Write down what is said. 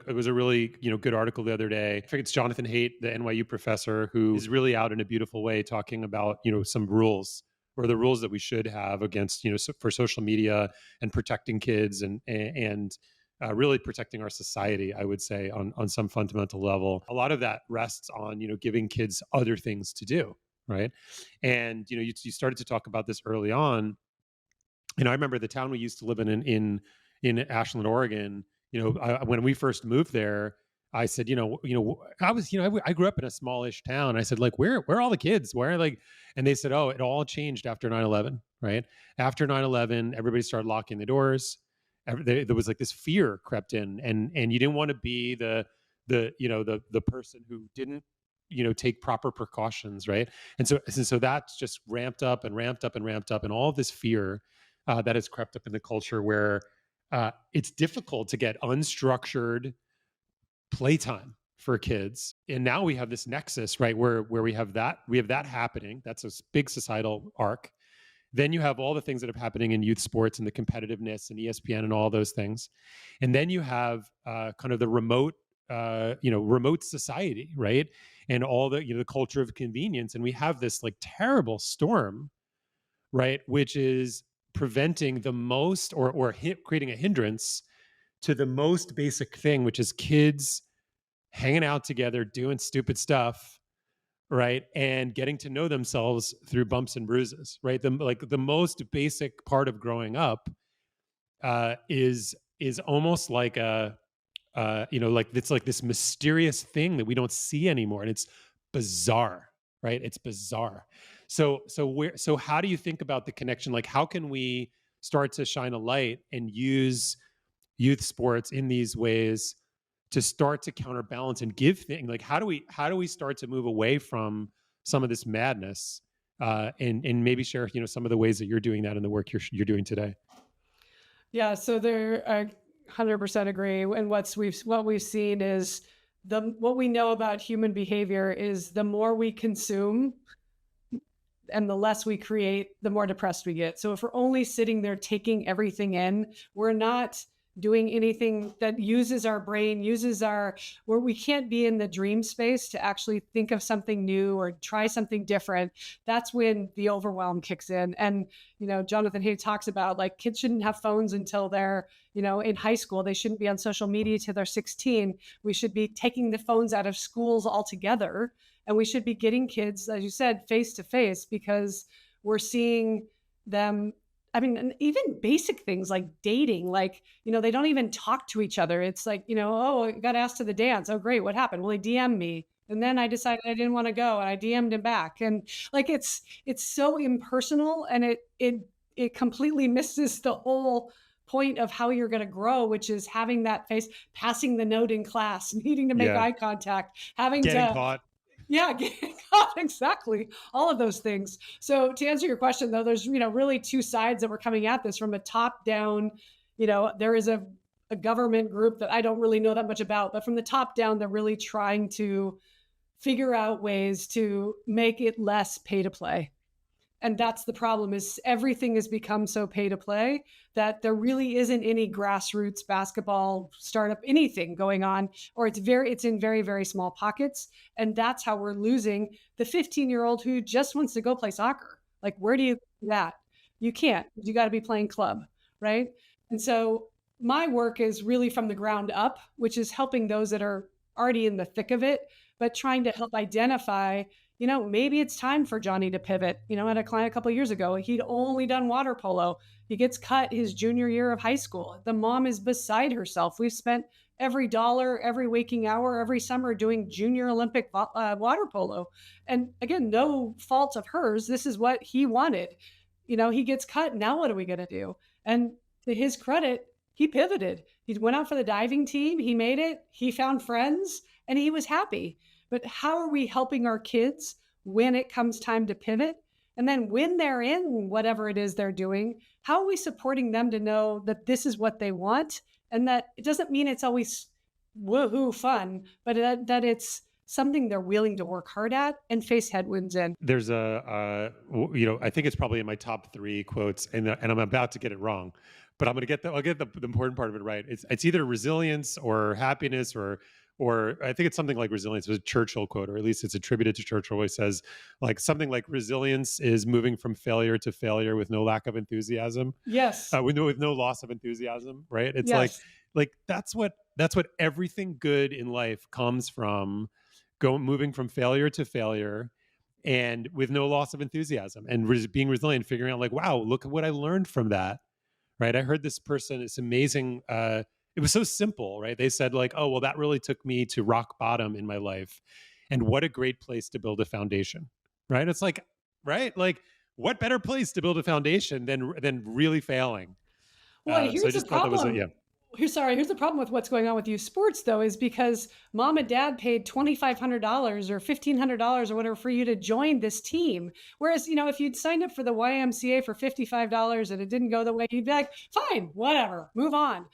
a really, good article the other day. I think it's Jonathan Haidt, the NYU professor, who is really out in a beautiful way talking about, some rules, or the rules that we should have against, for social media and protecting kids, and really protecting our society, I would say, on some fundamental level. A lot of that rests on, giving kids other things to do, right? And, you started to talk about this early on. I remember the town we used to live in Ashland, Oregon. When we first moved there, I said, I grew up in a smallish town. I said, like, where are all the kids? And they said, oh, it all changed after 9/11, right? After 9/11, everybody started locking the doors. There was like this fear crept in, and you didn't want to be the person who didn't, take proper precautions, right? And so that's just ramped up and ramped up and ramped up, and all of this fear that has crept up in the culture, where it's difficult to get unstructured playtime for kids. And now we have this nexus, right, where we have that happening. That's a big societal arc. Then you have all the things that are happening in youth sports and the competitiveness and ESPN and all those things. And then you have kind of the remote society, right? And all the culture of convenience. And we have this like terrible storm, right, which is preventing the most, or creating a hindrance to the most basic thing, which is kids hanging out together, doing stupid stuff, right, and getting to know themselves through bumps and bruises, right? The most basic part of growing up is almost like like it's like this mysterious thing that we don't see anymore, and it's bizarre, right? It's bizarre. So how do you think about the connection? Like, how can we start to shine a light and use youth sports in these ways to start to counterbalance and give things? Like, how do we start to move away from some of this madness, and maybe share, some of the ways that you're doing that in the work you're doing today? Yeah, so I 100% agree. And what we've seen is what we know about human behavior is the more we consume and the less we create, the more depressed we get. So if we're only sitting there taking everything in, we're not doing anything that uses our brain, where we can't be in the dream space to actually think of something new or try something different. That's when the overwhelm kicks in. And, Jonathan Haidt talks about, like, kids shouldn't have phones until they're, in high school. They shouldn't be on social media till they're 16. We should be taking the phones out of schools altogether. And we should be getting kids, as you said, face to face, because we're seeing them. I mean, and even basic things like dating, like, they don't even talk to each other. It's like, oh, I got asked to the dance. Oh, great. What happened? Well, he DM'd me. And then I decided I didn't want to go, and I DM'd him back. And like, it's so impersonal, and it completely misses the whole point of how you're going to grow, which is having that face, passing the note in class, needing to make eye contact, having getting to caught. Yeah, getting caught, exactly. All of those things. So to answer your question, though, there's, really two sides that we're coming at this from a top down. There is a government group that I don't really know that much about, but from the top down, they're really trying to figure out ways to make it less pay to play. And that's the problem, is everything has become so pay to play that there really isn't any grassroots basketball startup, anything going on, or it's in very, very small pockets. And that's how we're losing the 15-year-old who just wants to go play soccer. Like, where do you do that? You can't. You got to be playing club, right? And so my work is really from the ground up, which is helping those that are already in the thick of it, but trying to help identify, maybe it's time for Johnny to pivot. I had a client a couple of years ago. He'd only done water polo. He gets cut his junior year of high school. The mom is beside herself. We've spent every dollar, every waking hour, every summer doing junior Olympic water polo. And again, no fault of hers. This is what he wanted. He gets cut. Now what are we going to do? And to his credit, he pivoted. He went out for the diving team. He made it. He found friends, and he was happy. But how are we helping our kids when it comes time to pivot? And then when they're in whatever it is they're doing, how are we supporting them to know that this is what they want? And that it doesn't mean it's always woohoo fun, but that it's something they're willing to work hard at and face headwinds in. There's I think it's probably in my top 3 quotes, and I'm about to get it wrong, but I'll get the important part of it right. It's either resilience or happiness or I think it's something like resilience. It was a Churchill quote, or at least it's attributed to Churchill, where he says like something like resilience is moving from failure to failure with no lack of enthusiasm, Yes. with no loss of enthusiasm. Right? It's Yes. like that's what everything good in life comes from. Moving from failure to failure and with no loss of enthusiasm and being resilient, figuring out like, wow, look at what I learned from that. Right. I heard this person, it's amazing. It was so simple, right? They said like, oh, well, that really took me to rock bottom in my life. And what a great place to build a foundation. Right. It's like, right. Like what better place to build a foundation than really failing? Well, So I here's the just thought that was a, problem. yeah. Here's the problem with what's going on with youth sports, though, is because mom and dad paid $2,500 or $1,500 or whatever for you to join this team. Whereas, if you'd signed up for the YMCA for $55 and it didn't go the way you'd be like, fine, whatever, move on.